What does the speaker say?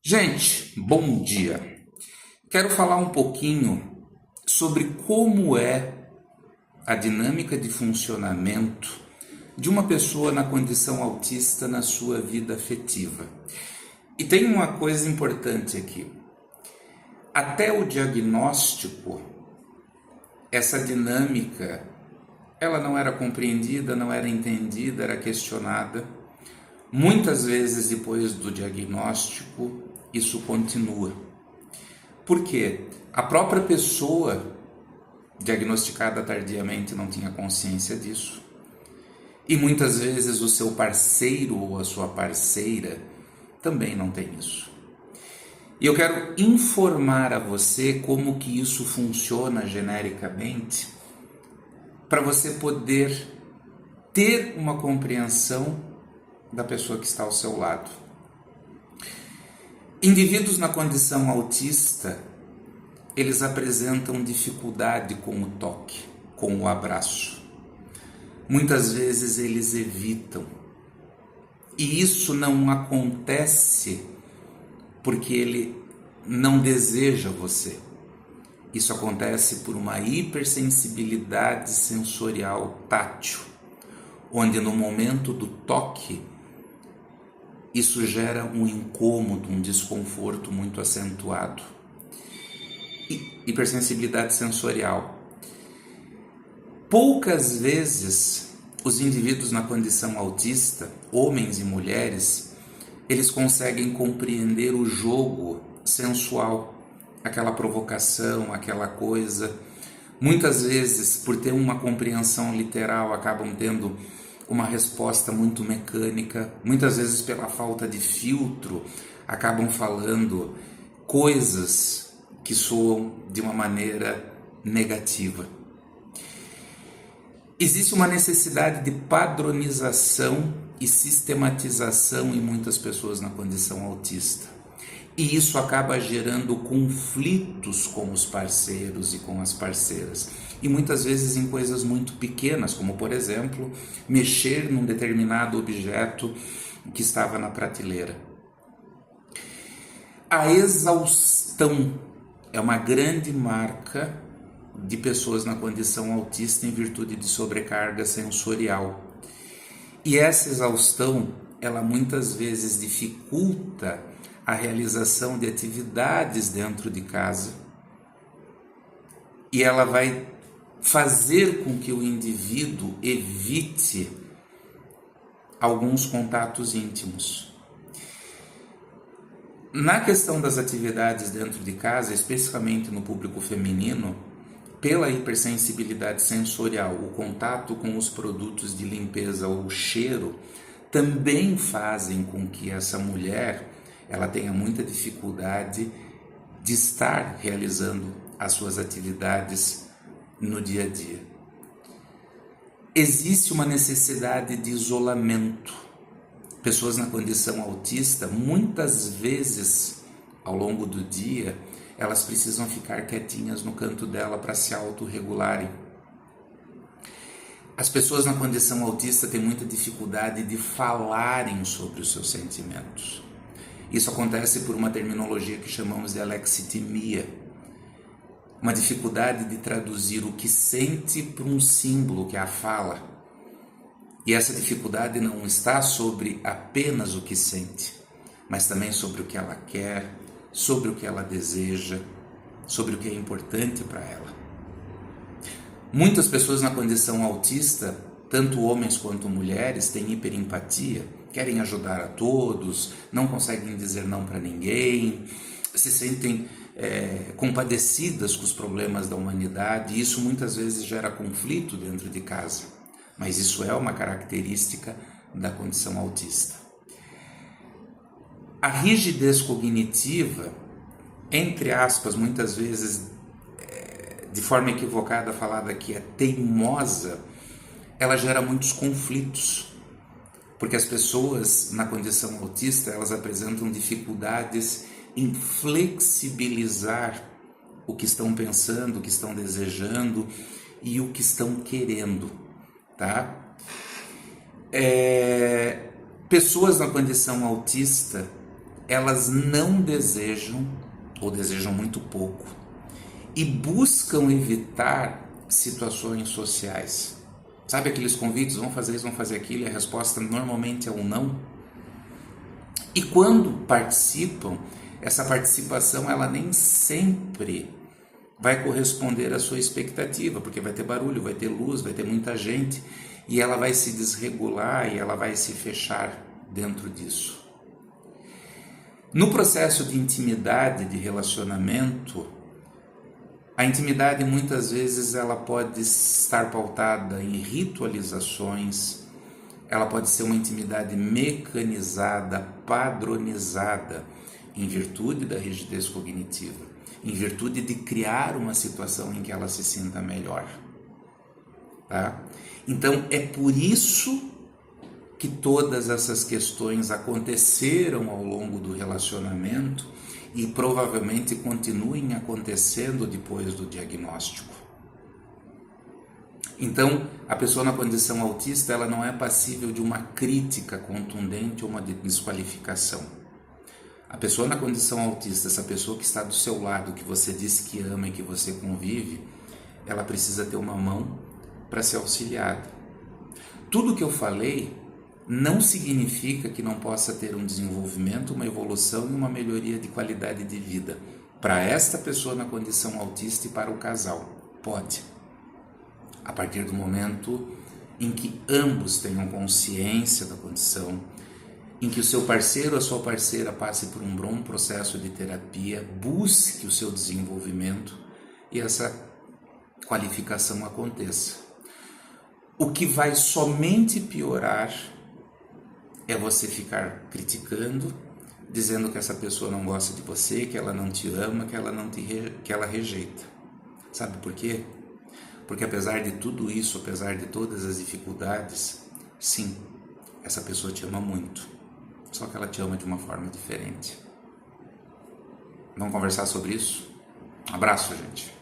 Gente, bom dia. Quero falar um pouquinho sobre como é a dinâmica de funcionamento de uma pessoa na condição autista na sua vida afetiva. E tem uma coisa importante aqui. Até o diagnóstico, essa dinâmica, ela não era compreendida, não era entendida, era questionada. Muitas vezes depois do diagnóstico, isso continua. Por quê? A própria pessoa diagnosticada tardiamente não tinha consciência disso. E muitas vezes o seu parceiro ou a sua parceira também não tem isso. E eu quero informar a você como que isso funciona genericamente, para você poder ter uma compreensão da pessoa que está ao seu lado. Indivíduos na condição autista, eles apresentam dificuldade com o toque, com o abraço. Muitas vezes eles evitam. E isso não acontece porque ele não deseja você. Isso acontece por uma hipersensibilidade sensorial tátil, onde no momento do toque, isso gera um incômodo, um desconforto muito acentuado. Hipersensibilidade sensorial. Poucas vezes os indivíduos na condição autista, homens e mulheres, eles conseguem compreender o jogo sensual, aquela provocação, aquela coisa. Muitas vezes, por ter uma compreensão literal, acabam tendo uma resposta muito mecânica. Muitas vezes, pela falta de filtro, acabam falando coisas que soam de uma maneira negativa. Existe uma necessidade de padronização e sistematização em muitas pessoas na condição autista. E isso acaba gerando conflitos com os parceiros e com as parceiras. E muitas vezes em coisas muito pequenas, como por exemplo, mexer num determinado objeto que estava na prateleira. A exaustão é uma grande marca de pessoas na condição autista em virtude de sobrecarga sensorial. E essa exaustão, ela muitas vezes dificulta a realização de atividades dentro de casa. E ela vai fazer com que o indivíduo evite alguns contatos íntimos. Na questão das atividades dentro de casa, especificamente no público feminino, pela hipersensibilidade sensorial, o contato com os produtos de limpeza ou o cheiro também fazem com que essa mulher ela tenha muita dificuldade de estar realizando as suas atividades no dia a dia. Existe uma necessidade de isolamento. Pessoas na condição autista, muitas vezes ao longo do dia, elas precisam ficar quietinhas no canto dela para se autorregularem. As pessoas na condição autista têm muita dificuldade de falarem sobre os seus sentimentos. Isso acontece por uma terminologia que chamamos de alexitimia, uma dificuldade de traduzir o que sente para um símbolo, que é a fala. E essa dificuldade não está sobre apenas o que sente, mas também sobre o que ela quer, sobre o que ela deseja, sobre o que é importante para ela. Muitas pessoas na condição autista, tanto homens quanto mulheres, têm hiperempatia, querem ajudar a todos, não conseguem dizer não para ninguém, se sentem compadecidas com os problemas da humanidade, e isso muitas vezes gera conflito dentro de casa, mas isso é uma característica da condição autista. A rigidez cognitiva, entre aspas, muitas vezes de forma equivocada falada que é teimosa, ela gera muitos conflitos, porque as pessoas na condição autista, elas apresentam dificuldades em flexibilizar o que estão pensando, o que estão desejando e o que estão querendo, tá? Pessoas na condição autista elas não desejam, ou desejam muito pouco, e buscam evitar situações sociais. Sabe aqueles convites, vão fazer isso, vão fazer aquilo, e a resposta normalmente é um não? E quando participam, essa participação ela nem sempre vai corresponder à sua expectativa, porque vai ter barulho, vai ter luz, vai ter muita gente, e ela vai se desregular e ela vai se fechar dentro disso. No processo de intimidade, de relacionamento, a intimidade muitas vezes ela pode estar pautada em ritualizações, ela pode ser uma intimidade mecanizada, padronizada, em virtude da rigidez cognitiva, em virtude de criar uma situação em que ela se sinta melhor. Tá? Então é por isso que todas essas questões aconteceram ao longo do relacionamento e provavelmente continuem acontecendo depois do diagnóstico. Então, a pessoa na condição autista, ela não é passível de uma crítica contundente ou uma desqualificação. A pessoa na condição autista, essa pessoa que está do seu lado, que você disse que ama e que você convive, ela precisa ter uma mão para ser auxiliada. Tudo que eu falei não significa que não possa ter um desenvolvimento, uma evolução e uma melhoria de qualidade de vida para esta pessoa na condição autista e para o casal. Pode. A partir do momento em que ambos tenham consciência da condição, em que o seu parceiro ou a sua parceira passe por um bom processo de terapia, busque o seu desenvolvimento e essa qualificação aconteça. O que vai somente piorar é você ficar criticando, dizendo que essa pessoa não gosta de você, que ela não te ama, que ela rejeita. Sabe por quê? Porque apesar de tudo isso, apesar de todas as dificuldades, sim, essa pessoa te ama muito. Só que ela te ama de uma forma diferente. Vamos conversar sobre isso? Um abraço, gente.